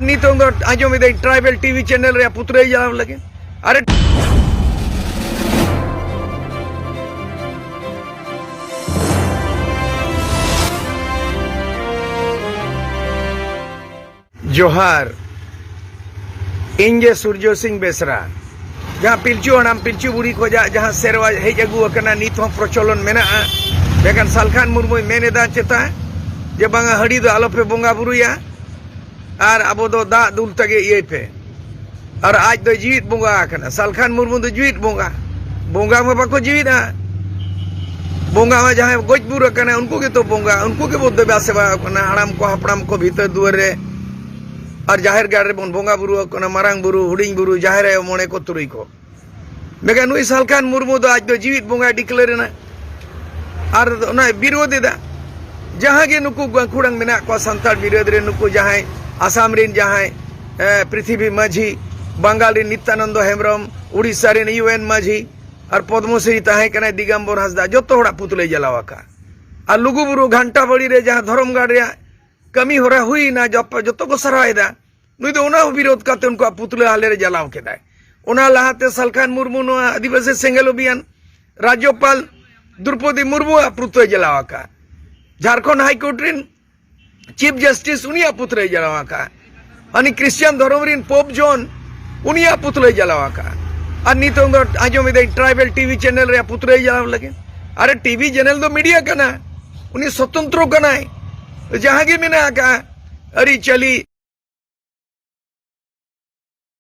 नितों आजोम tribal TV channel रे पुतरे जलाव लगे अरे जोहार इंजे सूर्य सिंह बेसरा जहाँ पिलचू हनाम पिलचू बुढ़ी को जहाँ सेरवा हेज अगू नित प्रचलन मेना बेखान सालखान मुर्मू मेनेदा चेता जे बांगा हड़ी दो आलोपे बोंगा बुरुया और अब दो दा दुल तगे ये पे और आज दो जीवित बोंगा आकना सालखान मुर्मू दो जीवित बोंगा बोंगा में बाको जीवित बोंगा में जहाँ गोज बुर कना उनको के तो बोंगा उनको के बोध बेसेवा हड़ाम को हपड़ाम को भीतर दुआर रे और जाहिर गाड़ रे बोंगा बुरु कना मारांग बुरु हुडिंग बुरु जाहिर है मोने को तुरुई को मेगा नुई सालखान मुर्मू दो आज दो जीवित बोंगा डिक्लेयर ना और ना विरोध दा जहाँ के नुकु गंखुड़ंग मेना को संताल विरोध रे नुकु जहाँ आसाम रिन जहाँ पृथ्वी माझी बंगाल रे नित्यानंद हेम्ब्रम उड़ीसा रे यूएन माझी और पद्मश्री ताहे कना दिगंबर हंसदा जो तो पुतले जलावाका और लुगुबुरु घंटा बड़ी रे जहाँ धर्मगढ़ रे कमी हो रहा हुई ना जो तो को सरायदा नुई दो उना विरोध करते उनको पुतले हाले रे जलाव केदा उना लहाते सालखान मुर्मू नो आदिवासी सेंगेल अभियान राज्यपाल द्रौपदी मुर्मू पुतले जलावाका झारखंड हाईकोर्ट रिन चीफ जस्टिस उनिया पुतले जलावाका अनि क्रिश्चियन धर्म रिन पोप जॉन उनिया पुतले जलावाका और नितों आजोम ट्राइबल टीवी चैनल रे पुतले जलाव लगे अरे टीवी चैनल दो मीडिया कना उनी स्वतंत्र कना जहाँ के मेना का अरी चली